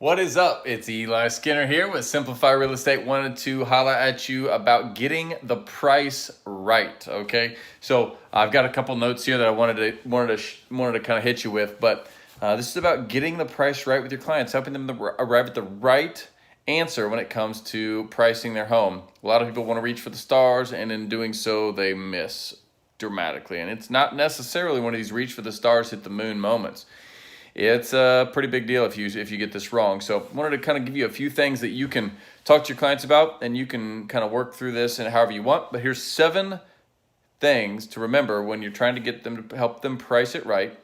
What is up? It's Eli Skinner here with Simplify Real Estate. Wanted to holler at you about getting the price right. Okay, so I've got a couple notes here that I wanted to kind of hit you with, but this is about getting the price right with your clients, helping them arrive at the right answer when it comes to pricing their home. A lot of people want to reach for the stars, and in doing so, they miss dramatically. And it's not necessarily one of these reach for the stars, hit the moon moments. It's a pretty big deal if you get this wrong. So I wanted to kind of give you a few things that you can talk to your clients about, and you can kind of work through this and however you want. But here's 7 things to remember when you're trying to get them to help them price it right,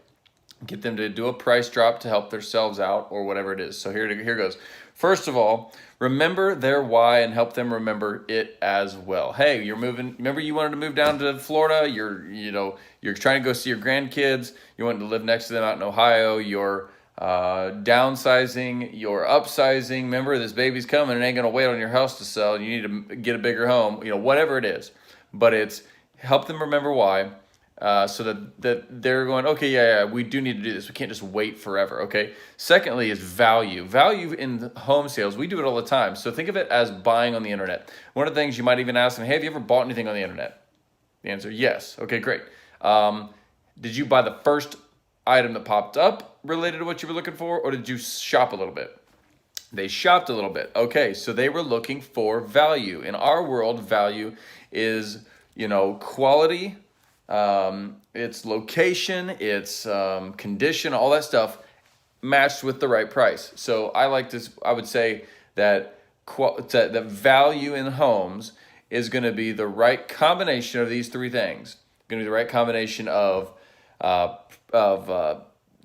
get them to do a price drop to help themselves out or whatever it is. So here goes. First of all, remember their why and help them remember it as well. Hey, you're moving. Remember you wanted to move down to Florida. You're trying to go see your grandkids. You wanted to live next to them out in Ohio. You're downsizing. You're upsizing. Remember this baby's coming and ain't gonna wait on your house to sell. You need to get a bigger home. Whatever it is, but it's help them remember why. So that they're going, okay, yeah, we do need to do this. We can't just wait forever, okay? Secondly is value. Value in home sales. We do it all the time. So think of it as buying on the internet. One of the things you might even ask them, hey, have you ever bought anything on the internet? The answer, yes. Okay, great. Did you buy the first item that popped up related to what you were looking for, or did you shop a little bit? They shopped a little bit. Okay, so they were looking for value. In our world, value is, quality, it's location, it's condition, all that stuff matched with the right price. So I would say that the value in homes is going to be the right combination of these 3 things. Going to be the right combination of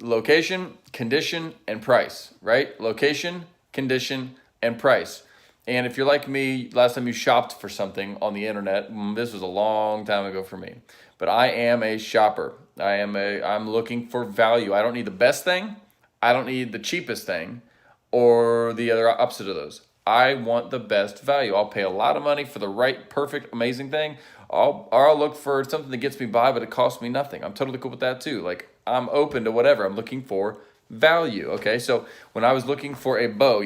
location, condition, and price, right? Location, condition, and price. And if you're like me, last time you shopped for something on the internet, this was a long time ago for me. But I am a shopper. I'm looking for value. I don't need the best thing. I don't need the cheapest thing or the other opposite of those. I want the best value. I'll pay a lot of money for the right, perfect, amazing thing. I'll look for something that gets me by, but it costs me nothing. I'm totally cool with that too. Like, I'm open to whatever. I'm looking for value. Okay, so when I was looking for a bow,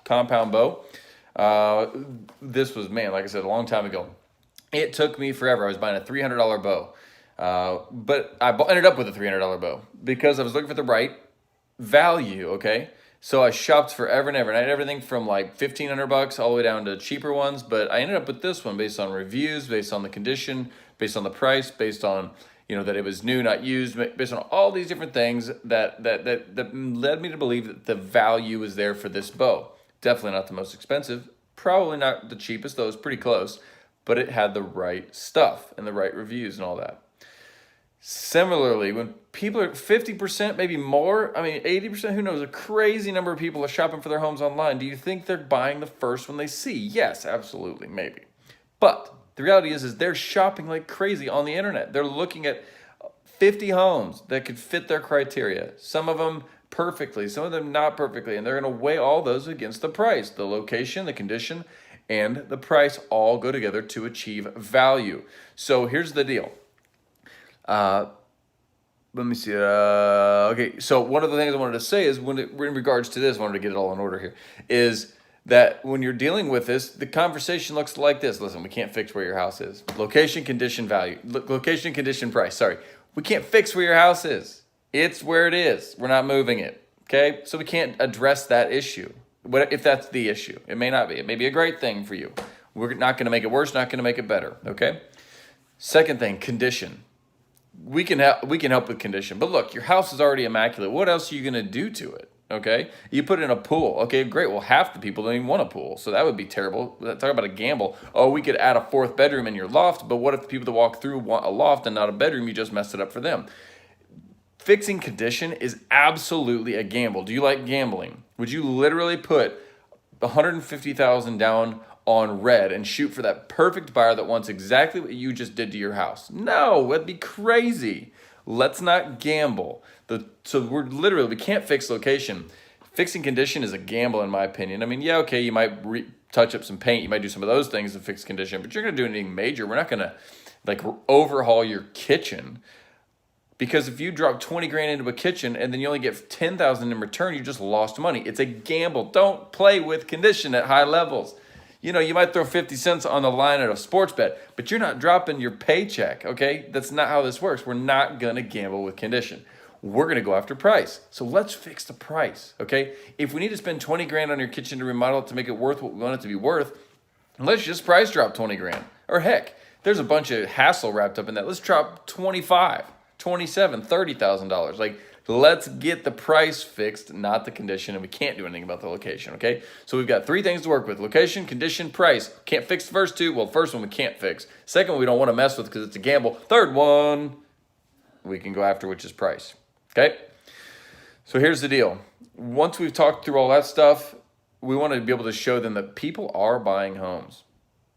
compound bow, this was, man, like I said, a long time ago. It took me forever. I was buying a $300 bow, but I ended up with a $300 bow because I was looking for the right value. Okay, so I shopped forever and ever, and I had everything from like $1,500 all the way down to cheaper ones. But I ended up with this one based on reviews, based on the condition, based on the price, based on that it was new, not used, based on all these different things that led me to believe that the value was there for this bow. Definitely not the most expensive, probably not the cheapest, though it's pretty close, but it had the right stuff and the right reviews and all that. Similarly, when people are 50%, maybe more, 80%, who knows, a crazy number of people are shopping for their homes online. Do you think they're buying the first one they see? Yes, absolutely, maybe. But the reality is they're shopping like crazy on the internet. They're looking at 50 homes that could fit their criteria. Some of them perfectly, some of them not perfectly, and they're going to weigh all those against the price. The location, the condition, and the price all go together to achieve value. So here's the deal. Let me see. Okay, so one of the things I wanted to say is in regards to this, I wanted to get it all in order here, is that when you're dealing with this, the conversation looks like this. Listen, we can't fix where your house is. Location, condition, value. Location, condition, price. Sorry. We can't fix where your house is. It's where it is. We're not moving it. Okay? So we can't address that issue. What if that's the issue? It may not be. It may be a great thing for you. We're not going to make it worse, not going to make it better. Okay? Second thing, condition. We can help with condition. But look, your house is already immaculate. What else are you going to do to it? Okay, you put in a pool. Okay, great. Well, half the people don't even want a pool, so that would be terrible. Talk about a gamble. Oh, we could add a 4th bedroom in your loft, but what if the people that walk through want a loft and not a bedroom? You just messed it up for them. Fixing condition is absolutely a gamble. Do you like gambling? Would you literally put $150,000 down on red and shoot for that perfect buyer that wants exactly what you just did to your house? No, that'd be crazy. Let's not gamble. So we can't fix location. Fixing condition is a gamble, in my opinion. Yeah, okay, you might touch up some paint. You might do some of those things to fix condition, but you're going to do anything major. We're not going to overhaul your kitchen. Because if you drop 20 grand into a kitchen and then you only get 10,000 in return, you just lost money. It's a gamble. Don't play with condition at high levels. You know, you might throw 50 cents on the line at a sports bet, but you're not dropping your paycheck, okay? That's not how this works. We're not going to gamble with condition. We're going to go after price. So let's fix the price, okay? If we need to spend 20 grand on your kitchen to remodel it to make it worth what we want it to be worth, let's just price drop 20 grand. Or heck, there's a bunch of hassle wrapped up in that. Let's drop 25, 27, $30,000. Like, let's get the price fixed, not the condition, and we can't do anything about the location, okay? So we've got 3 things to work with: location, condition, price. Can't fix the first 2. Well, the first one we can't fix. Second one we don't want to mess with because it's a gamble. Third one we can go after, which is price, okay? So here's the deal. Once we've talked through all that stuff, we want to be able to show them that people are buying homes.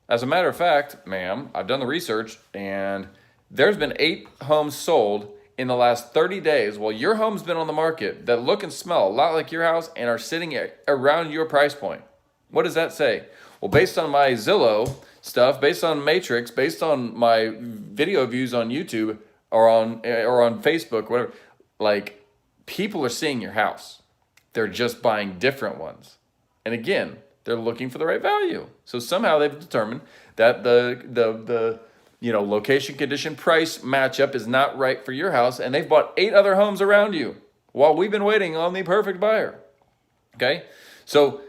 As a matter of fact, ma'am, I've done the research, and there's been 8 homes sold in the last 30 days while your home's been on the market that look and smell a lot like your house and are sitting around your price point. What does that say? Well, based on my Zillow stuff, based on Matrix, based on my video views on YouTube or on Facebook, whatever, like, people are seeing your house. They're just buying different ones. And again, they're looking for the right value. So somehow they've determined that the location, condition, price matchup is not right for your house, and they've bought 8 other homes around you while we've been waiting on the perfect buyer. Okay? So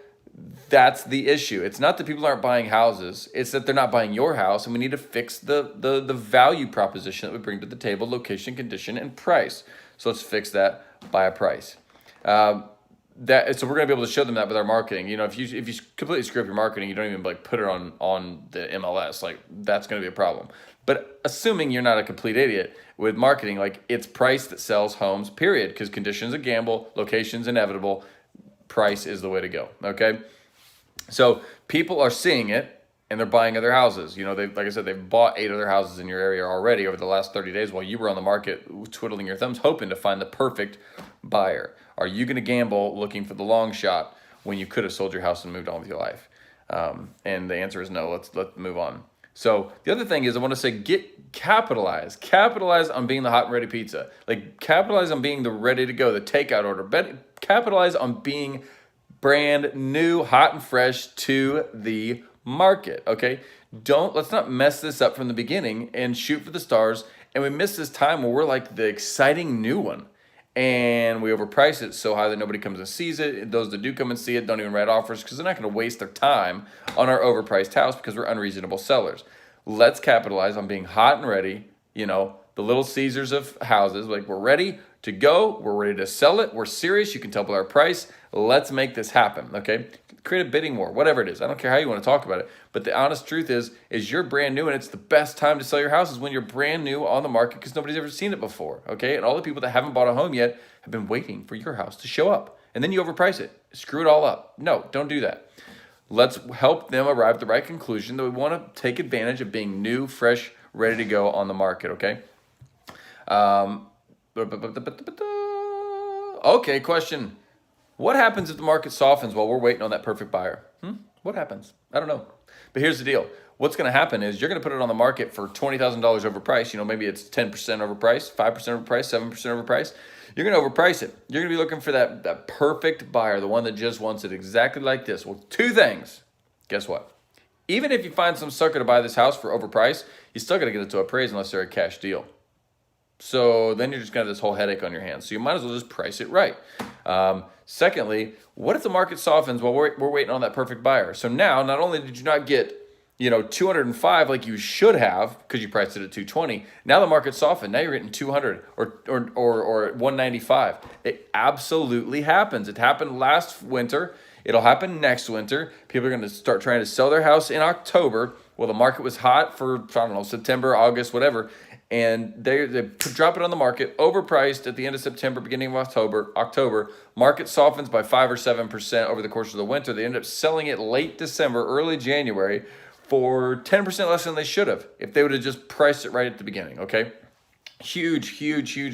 that's the issue. It's not that people aren't buying houses, it's that they're not buying your house, and we need to fix the value proposition that we bring to the table: location, condition, and price. So let's fix that by a price. So we're gonna be able to show them that with our marketing. You know, if you completely screw up your marketing, you don't even like put it on the MLS, like, that's gonna be a problem. But assuming you're not a complete idiot with marketing, like, it's price that sells homes, period. Because condition's a gamble, location's inevitable, price is the way to go. Okay, so people are seeing it and they're buying other houses. You know, like I said, they've bought 8 other houses in your area already over the last 30 days while you were on the market twiddling your thumbs, hoping to find the perfect buyer. Are you going to gamble looking for the long shot when you could have sold your house and moved on with your life? And the answer is no. Let's move on. So the other thing is, I want to say, capitalize on being the hot and ready pizza. Like, capitalize on being the ready to go, the takeout order. Capitalize on being brand new, hot and fresh to the market. Okay, let's not mess this up from the beginning and shoot for the stars, and we miss this time where we're like the exciting new one, and we overprice it so high that nobody comes and sees it. Those that do come and see it don't even write offers because they're not going to waste their time on our overpriced house because we're unreasonable sellers. Let's capitalize on being hot and ready. You know, the Little Caesars of houses. Like, we're ready to go. We're ready to sell it. We're serious. You can tell by our price. Let's make this happen, okay? Create a bidding war, whatever it is. I don't care how you want to talk about it. But the honest truth is you're brand new, and it's the best time to sell your house is when you're brand new on the market because nobody's ever seen it before, okay? And all the people that haven't bought a home yet have been waiting for your house to show up. And then you overprice it. Screw it all up. No, don't do that. Let's help them arrive at the right conclusion that we want to take advantage of being new, fresh, ready to go on the market, okay? Okay, question. What happens if the market softens while we're waiting on that perfect buyer? What happens? I don't know. But here's the deal. What's going to happen is you're going to put it on the market for $20,000 overpriced. You know, maybe it's 10% overpriced, 5% overpriced, 7% overpriced. You're going to overprice it. You're going to be looking for that perfect buyer, the one that just wants it exactly like this. Well, 2 things. Guess what? Even if you find some sucker to buy this house for overpriced, you still got to get it to appraise unless they're a cash deal. So then you're just going to have this whole headache on your hands. So you might as well just price it right. Secondly, what if the market softens while we're waiting on that perfect buyer? So now, not only did you not get, 205 like you should have because you priced it at 220, now the market softened. Now you're getting 200 or 195. It absolutely happens. It happened last winter. It'll happen next winter. People are going to start trying to sell their house in October. Well, the market was hot for, I don't know, September, August, whatever. And they drop it on the market, overpriced at the end of September, beginning of October. Market softens by 5 or 7% over the course of the winter. They end up selling it late December, early January for 10% less than they should have if they would have just priced it right at the beginning, okay? Huge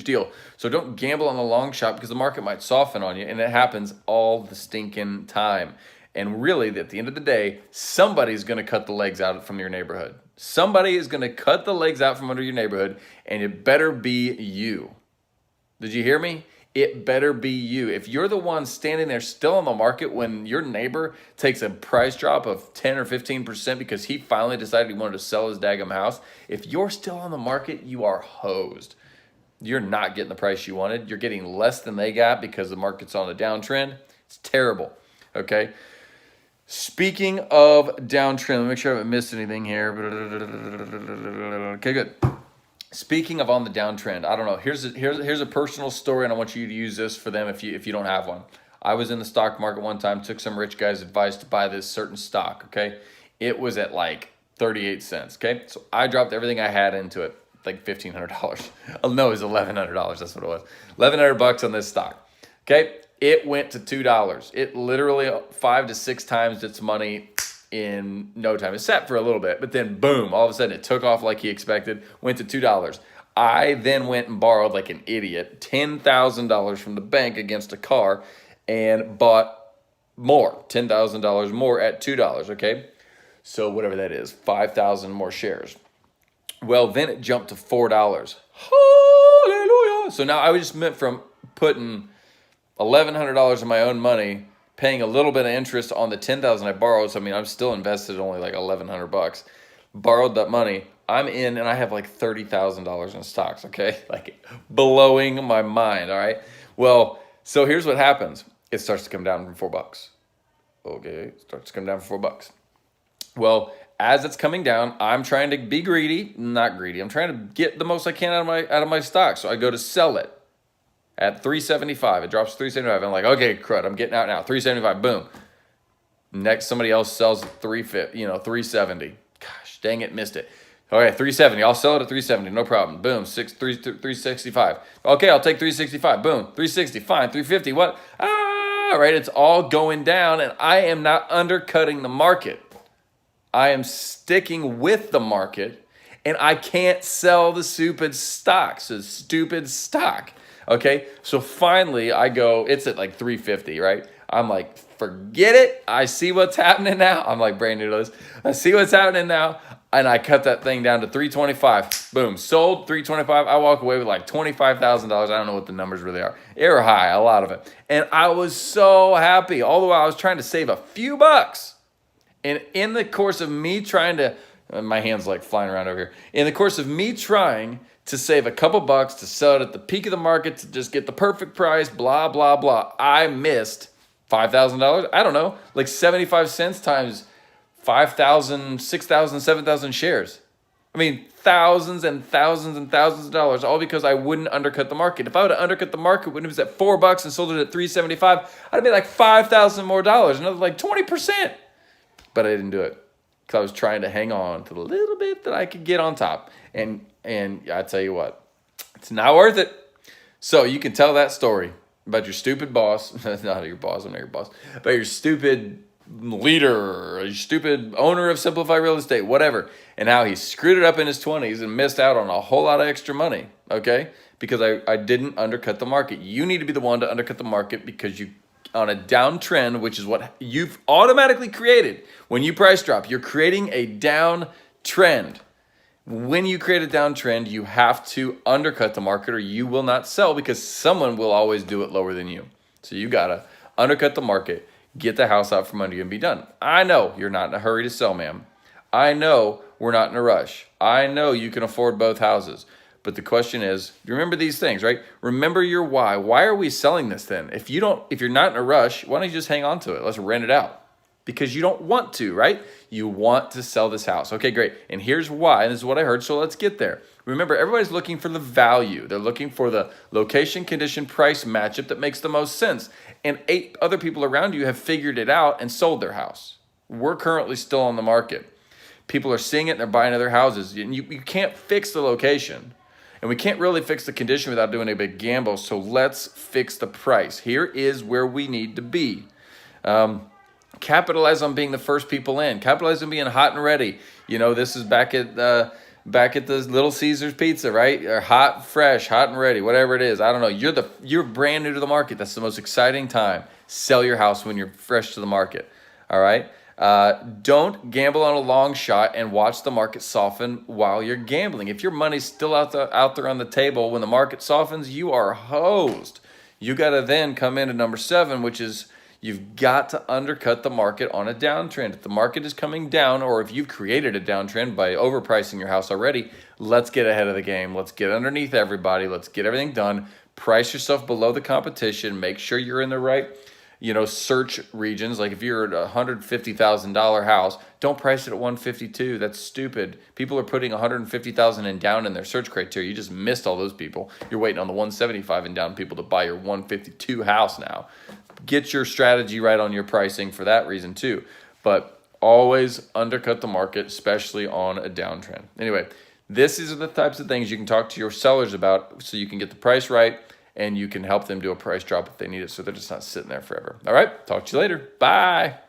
deal. So don't gamble on the long shot because the market might soften on you, and it happens all the stinking time. And really, at the end of the day, somebody's going to cut the legs out from your neighborhood. Somebody is going to cut the legs out from under your neighborhood, and it better be you. Did you hear me? It better be you. If you're the one standing there still on the market when your neighbor takes a price drop of 10 or 15% because he finally decided he wanted to sell his daggum house, if you're still on the market, you are hosed. You're not getting the price you wanted. You're getting less than they got because the market's on a downtrend. It's terrible, okay? Speaking of downtrend, let me make sure I haven't missed anything here. Okay, good. Speaking of on the downtrend, I don't know. Here's a personal story, and I want you to use this for them if you don't have one. I was in the stock market one time, took some rich guy's advice to buy this certain stock, okay? It was at like 38 cents, okay? So I dropped everything I had into it, like $1,500. Oh, no, it was $1,100. That's what it was. $1,100 on this stock, okay? It went to $2. It literally 5 to 6 times its money in no time. It sat for a little bit, but then boom, all of a sudden it took off like he expected, went to $2. I then went and borrowed like an idiot $10,000 from the bank against a car and bought more, $10,000 more at $2, okay? So whatever that is, 5,000 more shares. Well, then it jumped to $4. Hallelujah. So now I just meant from putting $1,100 of my own money, paying a little bit of interest on the $10,000 I borrowed. So I mean, I'm still invested only like $1,100. Borrowed that money. I'm in, and I have like $30,000 in stocks. Okay, like blowing my mind. All right. Well, so here's what happens. It starts to come down from $4. Okay, it starts to come down from $4. Well, as it's coming down, I'm trying to be greedy. Not greedy. I'm trying to get the most I can out of my stock. So I go to sell it at $3.75. It drops to $3.75. I'm like, okay, crud, I'm getting out now. $3.75, boom. Next, somebody else sells at $3.70. Gosh, dang it, missed it. Okay, $3.70. I'll sell it at $3.70, no problem. Boom, $3.65. Okay, I'll take $3.65. Boom, $3.60. Fine, $3.50. What? Right, it's all going down, and I am not undercutting the market. I am sticking with the market, and I can't sell the stupid stock. So stupid stock. Okay, so finally I go, it's at like $3.50, right? I'm like, forget it. I see what's happening now. I'm like brand new to this. I see what's happening now. And I cut that thing down to $3.25. Boom, sold $3.25. I walk away with like $25,000. I don't know what the numbers really are. They were high, a lot of it. And I was so happy. All the while I was trying to save a few bucks. And in the course of me trying to, my hand's like flying around over here. In the course of me trying to save a couple bucks, to sell it at the peak of the market, to just get the perfect price, blah, blah, blah, I missed $5,000. I don't know, like 75 cents times 5,000, 6,000, 7,000 shares. I mean, thousands and thousands and thousands of dollars, all because I wouldn't undercut the market. If I would have undercut the market when it was at $4 and sold it at $3.75, I'd have made like $5,000 more, another like 20%. But I didn't do it because I was trying to hang on to the little bit that I could get on top. And I tell you what, it's not worth it. So you can tell that story about your stupid boss, not your boss, I'm not your boss, but your stupid leader, or your stupid owner of Simplify Real Estate, whatever, and how he screwed it up in his 20s and missed out on a whole lot of extra money, okay? Because I didn't undercut the market. You need to be the one to undercut the market because you, on a downtrend, which is what you've automatically created. When you price drop, you're creating a downtrend. When you create a downtrend, you have to undercut the market or you will not sell because someone will always do it lower than you. So you got to undercut the market, get the house out from under you and be done. I know you're not in a hurry to sell, ma'am. I know we're not in a rush. I know you can afford both houses. But the question is, remember these things, right? Remember your why. Why are we selling this then? If you're not in a rush, why don't you just hang on to it? Let's rent it out. Because you don't want to, right? You want to sell this house. Okay, great. And here's why. And this is what I heard, so let's get there. Remember, everybody's looking for the value. They're looking for the location, condition, price matchup that makes the most sense. And 8 other people around you have figured it out and sold their house. We're currently still on the market. People are seeing it and they're buying other houses. And you can't fix the location. And we can't really fix the condition without doing a big gamble. So let's fix the price. Here is where we need to be. Capitalize on being the first people in. Capitalize on being hot and ready. You know, this is back at the Little Caesars Pizza, right? Or hot, fresh, hot and ready, whatever it is. I don't know. You're brand new to the market. That's the most exciting time. Sell your house when you're fresh to the market. All right. Don't gamble on a long shot and watch the market soften while you're gambling. If your money's still out there on the table when the market softens, you are hosed. You got to then come in at number 7, which is you've got to undercut the market on a downtrend. If the market is coming down, or if you've created a downtrend by overpricing your house already, let's get ahead of the game. Let's get underneath everybody. Let's get everything done. Price yourself below the competition. Make sure you're in the right, search regions. Like if you're at a $150,000 house, don't price it at 152. That's stupid. People are putting 150,000 and down in their search criteria. You just missed all those people. You're waiting on the 175 and down people to buy your 152 house now. Get your strategy right on your pricing for that reason too. But always undercut the market, especially on a downtrend. Anyway, this is the types of things you can talk to your sellers about so you can get the price right and you can help them do a price drop if they need it so they're just not sitting there forever. All right, talk to you later. Bye.